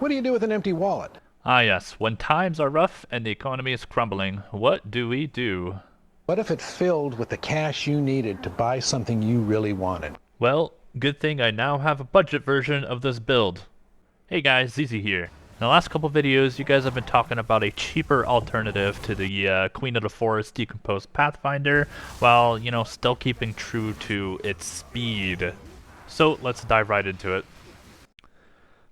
What do you do with an empty wallet? Ah yes, when times are rough and the economy is crumbling, what do we do? What if it filled with the cash you needed to buy something you really wanted? Well, good thing I now have a budget version of this build. Hey guys, ZZ here. In the last couple videos, you guys have been talking about a cheaper alternative to the Queen of the Forest Decompose Pathfinder, while, still keeping true to its speed. So let's dive right into it.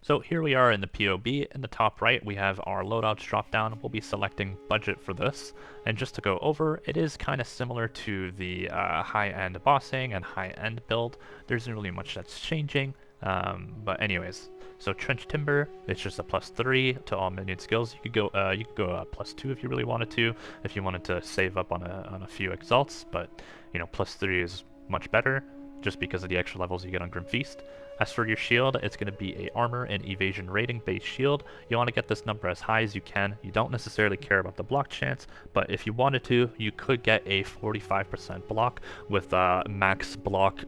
So here we are in the PoB. In the top right, we have our loadouts drop down. We'll be selecting budget for this. And just to go over, it is kind of similar to the high-end bossing and high-end build. There isn't really much that's changing. But anyways, so Trench Timber, it's just a +3 to all minion skills. You could go +2 if you really wanted to, if you wanted to save up on a few exalts. But +3 is much better, just because of the extra levels you get on Grim Feast. As for your shield, it's going to be a armor and evasion rating based shield. You want to get this number as high as you can. You don't necessarily care about the block chance, but if you wanted to, you could get a 45% block with max block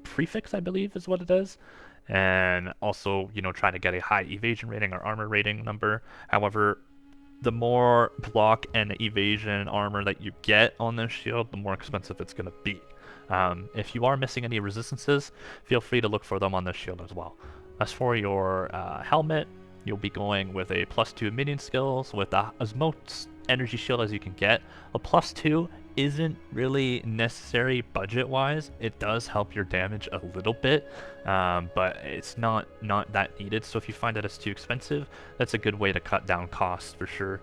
prefix, I believe is what it is. And also, try to get a high evasion rating or armor rating number. However, the more block and evasion armor that you get on this shield, the more expensive it's going to be. If you are missing any resistances, feel free to look for them on this shield as well. As for your helmet, you'll be going with a +2 minion skills with as much energy shield as you can get. A +2 isn't really necessary budget-wise. It does help your damage a little bit, but it's not that needed. So if you find that it's too expensive, that's a good way to cut down costs for sure.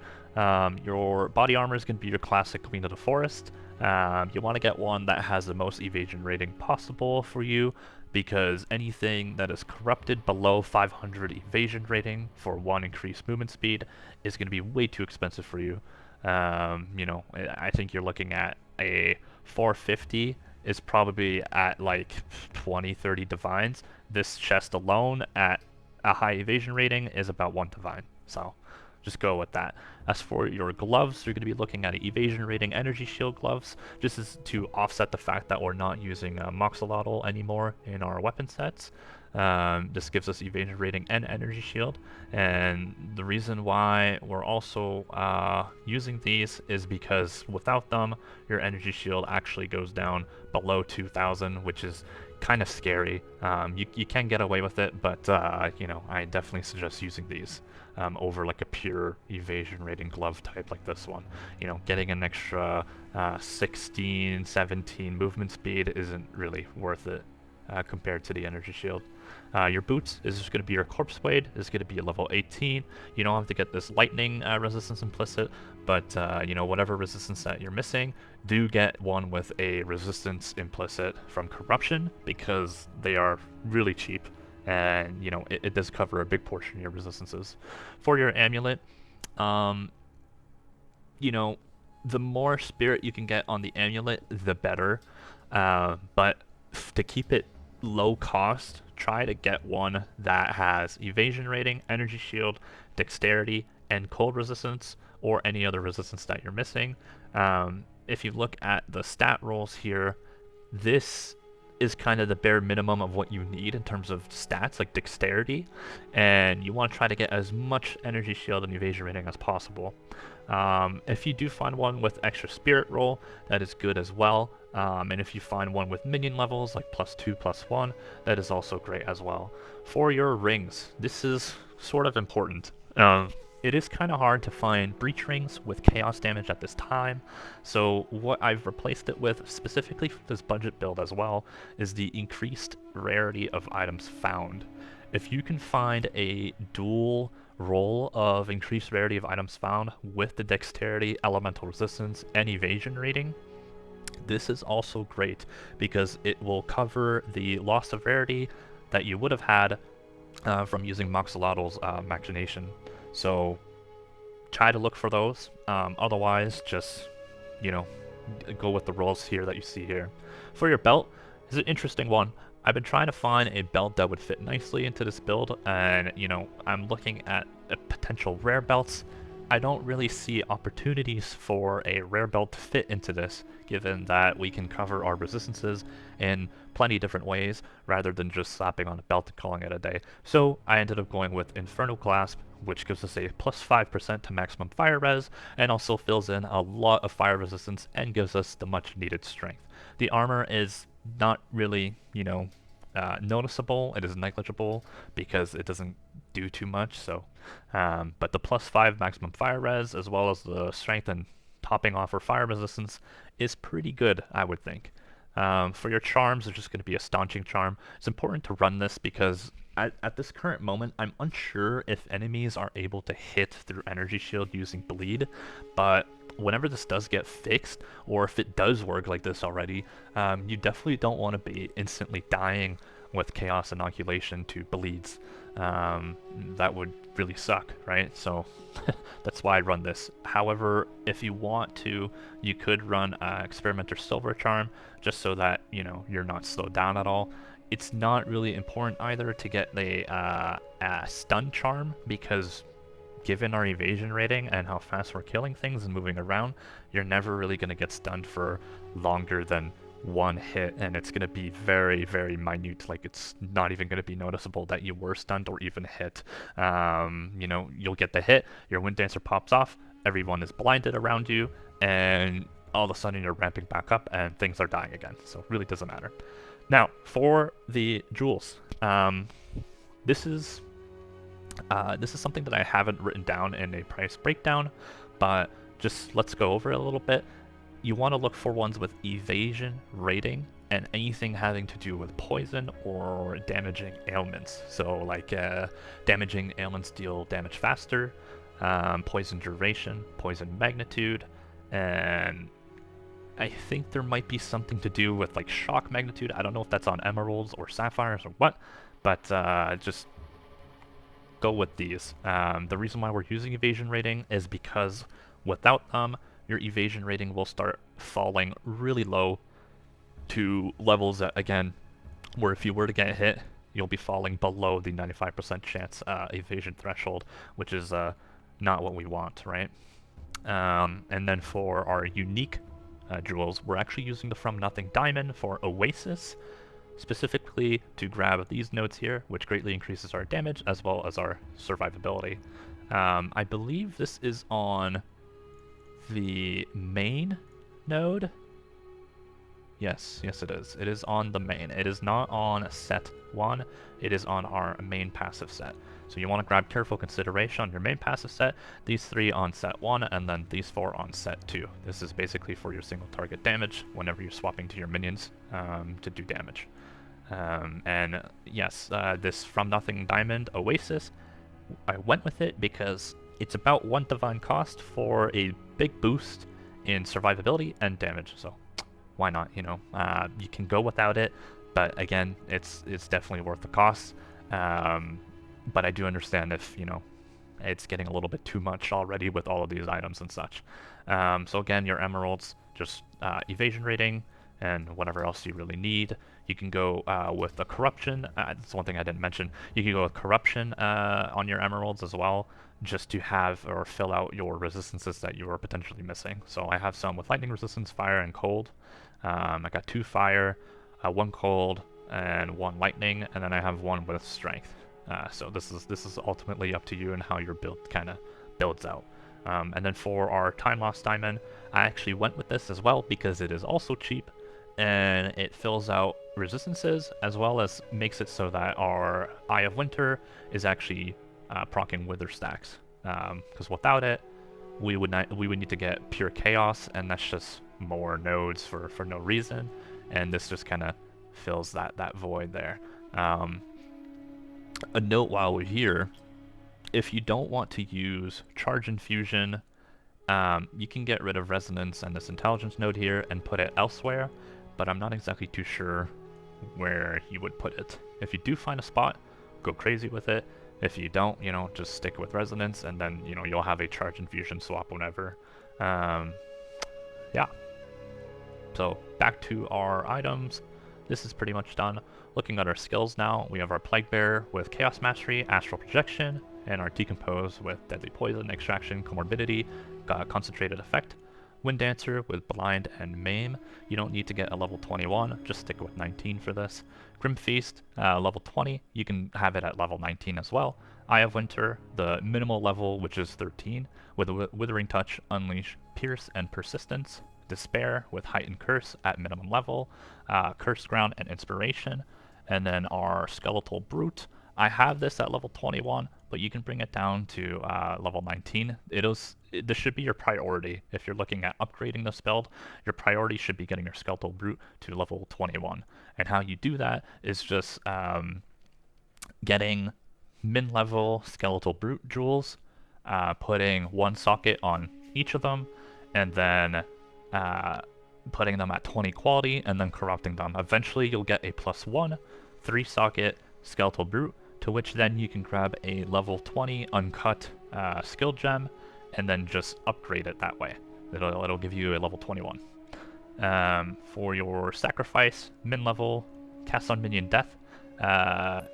Your body armor is going to be your classic Queen of the Forest. You want to get one that has the most evasion rating possible for you, because anything that is corrupted below 500 evasion rating for 1 increased movement speed is going to be way too expensive for you. I think you're looking at a 450 is probably at like 20-30 divines. This chest alone at a high evasion rating is about 1 divine. So just go with that. As for your gloves, you're going to be looking at an evasion rating energy shield gloves, just as to offset the fact that we're not using Moxolotl anymore in our weapon sets. This gives us evasion rating and energy shield, and the reason why we're also using these is because without them, your energy shield actually goes down below 2,000, which is kind of scary. You can get away with it, but I definitely suggest using these over like a pure evasion rating glove type like this one. Getting an extra 16, 17 movement speed isn't really worth it compared to the energy shield. Your boots is just going to be your corpse blade. Is going to be a level 18. You don't have to get this lightning resistance implicit, but whatever resistance that you're missing, do get one with a resistance implicit from corruption, because they are really cheap, and it does cover a big portion of your resistances. For your amulet, the more spirit you can get on the amulet, the better. But to keep it low cost, try to get one that has evasion rating, energy shield, dexterity, and cold resistance, or any other resistance that you're missing. If you look at the stat rolls here, this is kind of the bare minimum of what you need in terms of stats, like dexterity, and you want to try to get as much energy shield and evasion rating as possible. If you do find one with extra spirit roll, that is good as well. And if you find one with minion levels, like +2, +1, that is also great as well. For your rings, this is sort of important. It is kind of hard to find breach rings with chaos damage at this time, so what I've replaced it with, specifically for this budget build as well, is the increased rarity of items found. If you can find a dual roll of increased rarity of items found with the dexterity, elemental resistance, and evasion rating, this is also great because it will cover the loss of rarity that you would have had from using Moxolotl's Machination. So try to look for those. Otherwise, just, go with the rolls here that you see here. For your belt, it's an interesting one. I've been trying to find a belt that would fit nicely into this build, and, I'm looking at potential rare belts. I don't really see opportunities for a rare belt to fit into this, given that we can cover our resistances in plenty different ways, rather than just slapping on a belt and calling it a day. So I ended up going with Infernal Clasp, which gives us a plus 5% to maximum fire res, and also fills in a lot of fire resistance and gives us the much needed strength. The armor is not really, noticeable. It is negligible because it doesn't do too much. So, but the plus 5 maximum fire res, as well as the strength and topping off for fire resistance, is pretty good, I would think. For your charms, it's just going to be a staunching charm. It's important to run this because at this current moment, I'm unsure if enemies are able to hit through energy shield using bleed, but whenever this does get fixed, or if it does work like this already, you definitely don't want to be instantly dying with chaos inoculation to bleeds. That would really suck, right? So that's why I run this. However, if you want to, you could run Experimenter Silver Charm, just so that, you're not slowed down at all. It's not really important either to get the stun charm, because given our evasion rating and how fast we're killing things and moving around, you're never really going to get stunned for longer than one hit, and it's going to be very, very minute. Like, it's not even going to be noticeable that you were stunned or even hit. You'll get the hit, your Wind Dancer pops off, everyone is blinded around you, and all of a sudden you're ramping back up and things are dying again. So it really doesn't matter. Now, for the jewels, this is something that I haven't written down in a price breakdown, but just let's go over it a little bit. You want to look for ones with evasion rating and anything having to do with poison or damaging ailments. So like damaging ailments deal damage faster, poison duration, poison magnitude, and I think there might be something to do with like shock magnitude. I don't know if that's on emeralds or sapphires or what, but just go with these. The reason why we're using evasion rating is because without them, your evasion rating will start falling really low to levels that, again, where if you were to get hit, you'll be falling below the 95% chance evasion threshold, which is not what we want, right? And then for our unique jewels, we're actually using the From Nothing Diamond for Oasis, specifically to grab these nodes here, which greatly increases our damage as well as our survivability. I believe this is on the main node. Yes, it is. It is on the main. It is not on set 1. It is on our main passive set. So you want to grab Careful Consideration on your main passive set, these 3 on set 1, and then these 4 on set 2. This is basically for your single target damage whenever you're swapping to your minions to do damage. And yes, this From Nothing Diamond Oasis, I went with it because it's about 1 divine cost for a big boost in survivability and damage. So why not? You can go without it, but again, it's definitely worth the cost. But I do understand if it's getting a little bit too much already with all of these items and such. So again, your emeralds, just evasion rating and whatever else you really need. You can go with the corruption. That's one thing I didn't mention. You can go with corruption on your emeralds as well, just to have or fill out your resistances that you are potentially missing. So I have some with lightning resistance, fire, and cold. I got 2 fire, 1 cold, and 1 lightning, and then I have 1 with strength. So this is ultimately up to you and how your build kind of builds out. And then for our Time Loss Diamond, I actually went with this as well because it is also cheap, and it fills out resistances as well as makes it so that our Eye of Winter is actually proccing Wither stacks. Because without it, we would need to get pure chaos, and that's just more nodes for no reason. And this just kind of fills that void there. A note while we're here: if you don't want to use Charge Infusion, you can get rid of Resonance and this Intelligence node here and put it elsewhere, but I'm not exactly too sure where you would put it. If you do find a spot, go crazy with it. If you don't, just stick with Resonance, and then, you'll have a Charge Infusion swap whenever. Yeah. So back to our items. This is pretty much done. Looking at our skills now, we have our Plague Bearer with Chaos Mastery, Astral Projection, and our Decompose with Deadly Poison, Extraction, Comorbidity, Concentrated Effect. Wind Dancer with Blind and Maim. You don't need to get a level 21, just stick with 19 for this. Grim Feast, level 20, you can have it at level 19 as well. Eye of Winter, the minimal level, which is 13, with a Withering Touch, Unleash, Pierce, and Persistence. Despair with Heightened Curse at minimum level, Cursed Ground and Inspiration. And then our Skeletal Brute, I have this at level 21, but you can bring it down to level 19. This should be your priority. If you're looking at upgrading this build, your priority should be getting your Skeletal Brute to level 21. And how you do that is just getting min-level Skeletal Brute jewels, putting one socket on each of them, and then putting them at 20 quality, and then corrupting them. Eventually you'll get a +1 3-socket Skeletal Brute, to which then you can grab a level 20 uncut skill gem, and then just upgrade it that way. It'll give you a level 21. For your sacrifice, min-level, cast on minion death,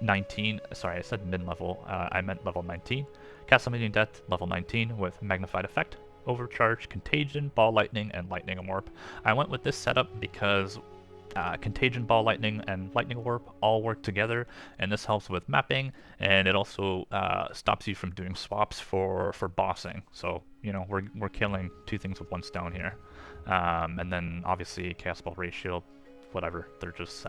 19, sorry, I said min-level, I meant level 19. Cast on minion death, level 19 with magnified effect, overcharge, contagion, ball lightning, and lightning warp. I went with this setup because contagion, ball lightning, and lightning warp all work together, and this helps with mapping, and it also stops you from doing swaps for bossing. So you know we're killing two things with one stone here. And then obviously chaos ball ratio, whatever, they're just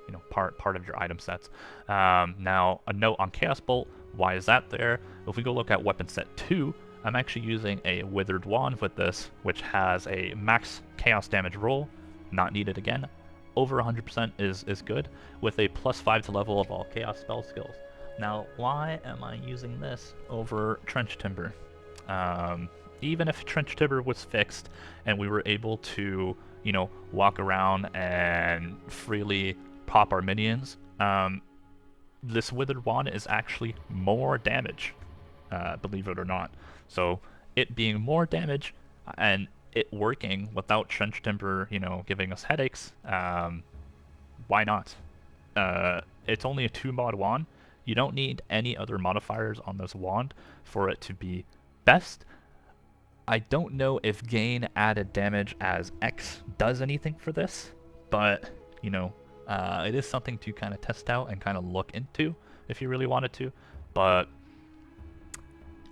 you know, part of your item sets. Now a note on chaos bolt, why is that there? If we go look at weapon set 2, I'm actually using a withered wand with this, which has a max chaos damage roll, not needed again. Over 100% is good, with a +5 to level of all chaos spell skills. Now, why am I using this over Trench Timber? Even if Trench Timber was fixed and we were able to, you know, walk around and freely pop our minions, this withered wand is actually more damage, believe it or not. So it being more damage and it working without Trench Timber, you know, giving us headaches, why not? It's only a 2-mod wand. You don't need any other modifiers on this wand for it to be best. I don't know if gain added damage as X does anything for this, but, you know, it is something to kind of test out and kind of look into if you really wanted to, but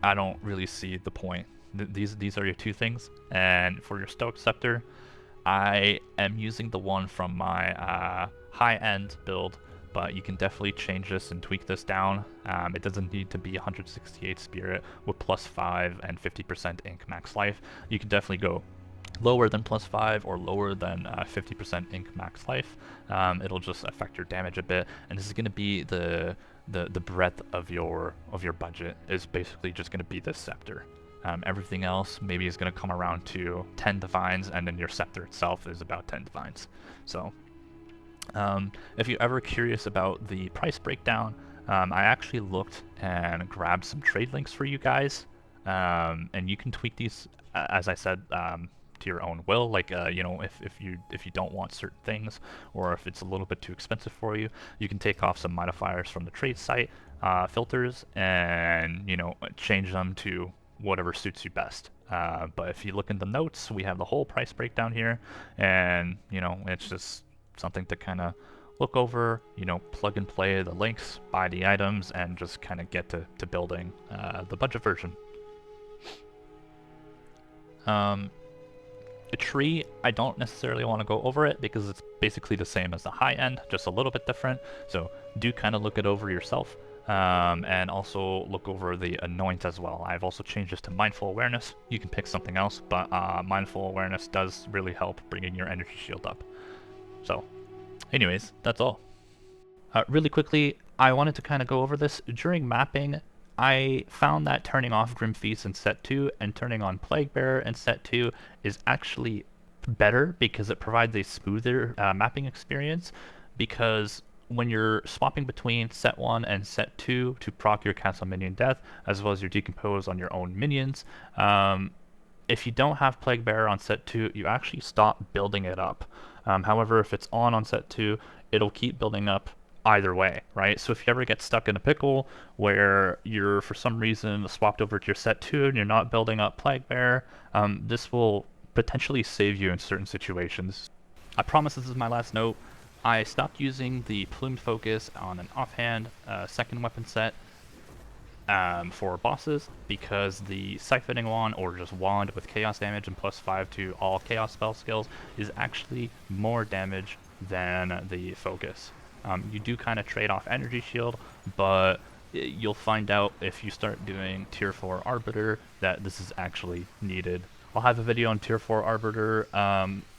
I don't really see the point. These are your two things, and for your Stoic Scepter, I am using the one from my high-end build, but you can definitely change this and tweak this down. It doesn't need to be 168 spirit with +5 and 50% ink max life. You can definitely go lower than +5 or lower than 50% ink max life. It'll just affect your damage a bit, and this is going to be the breadth of your budget is basically just going to be this scepter. Everything else maybe is going to come around to 10 divines, and then your scepter itself is about 10 divines. So if you're ever curious about the price breakdown, I actually looked and grabbed some trade links for you guys, and you can tweak these, as I said, to your own will. Like you know, if you don't want certain things, or if it's a little bit too expensive for you, you can take off some modifiers from the trade site filters, and you know, change them to whatever suits you best. But if you look in the notes, we have the whole price breakdown here, and you know, it's just something to kind of look over, you know, plug and play the links, buy the items, and just kind of get to building the budget version. The tree, I don't necessarily want to go over it because it's basically the same as the high end, just a little bit different. So do kind of look it over yourself, and also look over the Annoint as well. I've also changed this to Mindful Awareness. You can pick something else, but Mindful Awareness does really help bringing your energy shield up. So anyways, that's all. Really quickly, I wanted to kind of go over this. During mapping, I found that turning off Grim Feast in set 2 and turning on Plague Bearer in set 2 is actually better because it provides a smoother mapping experience, because when you're swapping between set 1 and set 2 to proc your Castle Minion Death, as well as your Decompose on your own minions, if you don't have Plague Bearer on set 2, you actually stop building it up. However, if it's on set 2, it'll keep building up either way, right? So if you ever get stuck in a pickle where you're for some reason swapped over to your set 2 and you're not building up Plague Bear, this will potentially save you in certain situations. I promise this is my last note. I stopped using the plumed focus on an offhand second weapon set for bosses because the siphoning wand or just wand with chaos damage and +5 to all chaos spell skills is actually more damage than the focus. You do kind of trade off energy shield, but you'll find out if you start doing tier 4 Arbiter that this is actually needed. I'll have a video on tier 4 Arbiter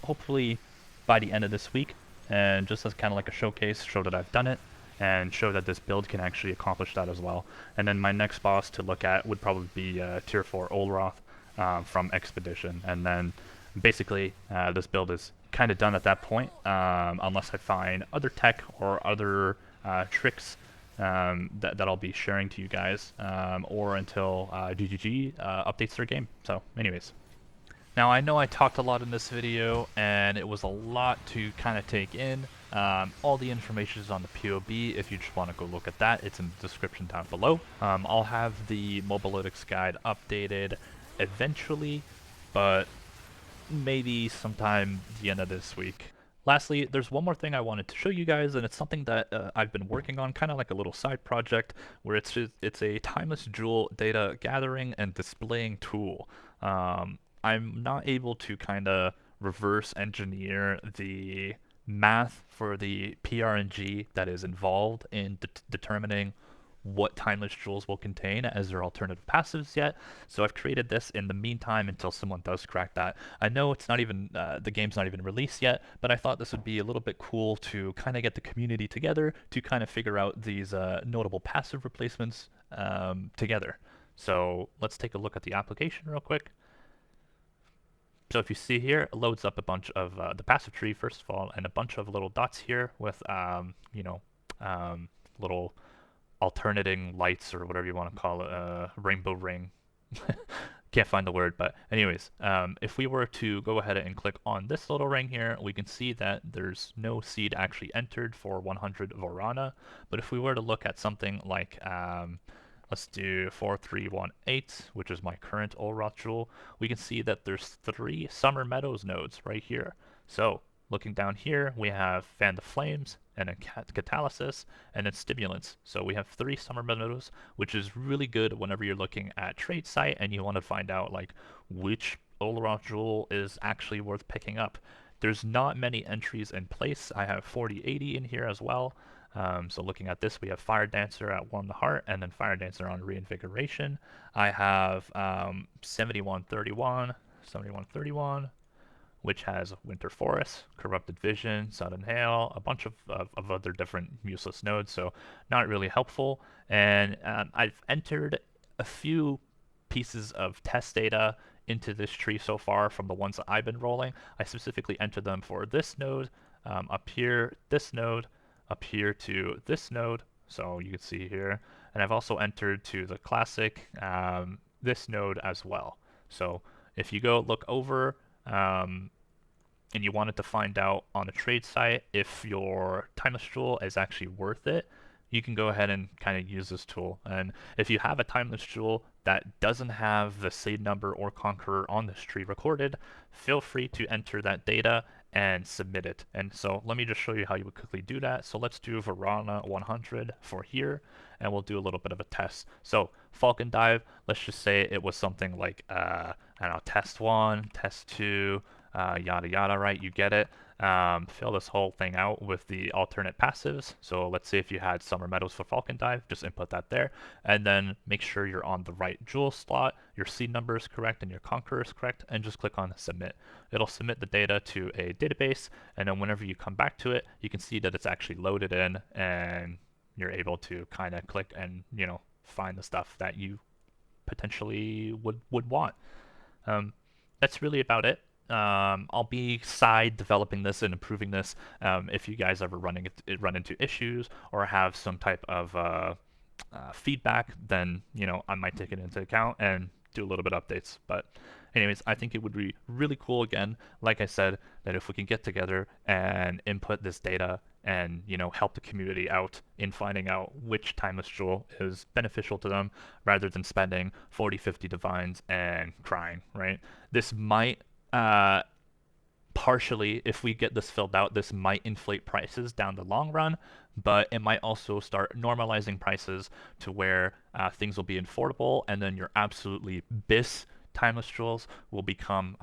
hopefully by the end of this week, and just as kind of like a showcase, show that I've done it and show that this build can actually accomplish that as well. And then my next boss to look at would probably be tier 4 Olroth from Expedition, and then basically this build is kind of done at that point, unless I find other tech or other tricks that I'll be sharing to you guys, or until GGG updates their game. So anyways. Now I know I talked a lot in this video and it was a lot to kind of take in. All the information is on the PoB. If you just want to go look at that, it's in the description down below. I'll have the Mobalytics guide updated eventually, but maybe sometime the end of this week. Lastly, there's one more thing I wanted to show you guys, and it's something that I've been working on, kind of like a little side project, where it's a timeless jewel data gathering and displaying tool. I'm not able to kind of reverse engineer the math for the PRNG that is involved in determining what timeless jewels will contain as their alternative passives yet. So I've created this in the meantime until someone does crack that. I know it's not even, the game's not even released yet, but I thought this would be a little bit cool to kind of get the community together to kind of figure out these notable passive replacements together. So let's take a look at the application real quick. So if you see here, it loads up a bunch of the passive tree first of all, and a bunch of little dots here with, little alternating lights or whatever you want to call it, rainbow ring. Can't find the word, but anyways, if we were to go ahead and click on this little ring here, we can see that there's no seed actually entered for 100 Vorana. But if we were to look at something like let's do 4318, which is my current Olroth jewel, we can see that there's 3 Summer Meadows nodes right here. So looking down here, we have Fan the Flames, and then Catalysis, and then Stimulants. So we have 3 Summer Meadows, which is really good whenever you're looking at trade site and you want to find out like which Olroth jewel is actually worth picking up. There's not many entries in place. I have 4080 in here as well. So looking at this, we have Fire Dancer at Warm the Heart, and then Fire Dancer on Reinvigoration. I have 7131, which has Winter Forest, Corrupted Vision, Sudden Hail, a bunch of other different useless nodes, so not really helpful. And I've entered a few pieces of test data into this tree so far from the ones that I've been rolling. I specifically entered them for this node, up here, this node, up here to this node, so you can see here, and I've also entered to the classic this node as well. So if you go look over and you wanted to find out on the trade site if your timeless jewel is actually worth it, you can go ahead and kind of use this tool. And if you have a timeless jewel that doesn't have the seed number or conqueror on this tree recorded, feel free to enter that data and submit it. And so let me just show you how you would quickly do that. So let's do Varana 100 for here, and we'll do a little bit of a test. So Falcon Dive, let's just say it was something like, I don't know, test 1, test 2, yada yada, right? You get it. Fill this whole thing out with the alternate passives. So let's say if you had Summer Meadows for Falcon Dive, just input that there, and then make sure you're on the right jewel slot, your seed number is correct, and your conqueror is correct, and just click on Submit. It'll submit the data to a database, and then whenever you come back to it, you can see that it's actually loaded in, and you're able to kind of click and, you know, find the stuff that you potentially would want. That's really about it. I'll be side developing this and improving this if you guys ever run into issues or have some type of feedback, then, you know, I might take it into account and do a little bit of updates. But anyways, I think it would be really cool, again, like I said, that if we can get together and input this data and, you know, help the community out in finding out which timeless jewel is beneficial to them rather than spending 40, 50 divines and crying, right? This might, partially, if we get this filled out, this might inflate prices down the long run, but it might also start normalizing prices to where things will be affordable, and then your absolutely BIS timeless jewels will become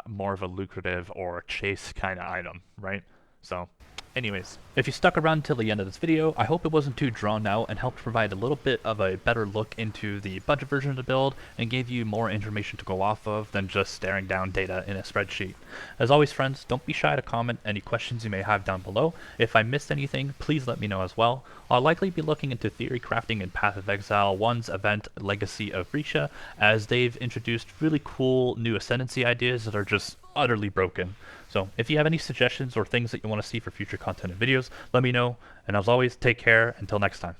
more of a lucrative or chase kind of item, right? So anyways, if you stuck around till the end of this video, I hope it wasn't too drawn out and helped provide a little bit of a better look into the budget version of the build and gave you more information to go off of than just staring down data in a spreadsheet. As always, friends, don't be shy to comment any questions you may have down below. If I missed anything, please let me know as well. I'll likely be looking into theory crafting in Path of Exile 1's event Legacy of Phrecia, as they've introduced really cool new ascendancy ideas that are just utterly broken. So if you have any suggestions or things that you want to see for future content and videos, let me know. And as always, take care until next time.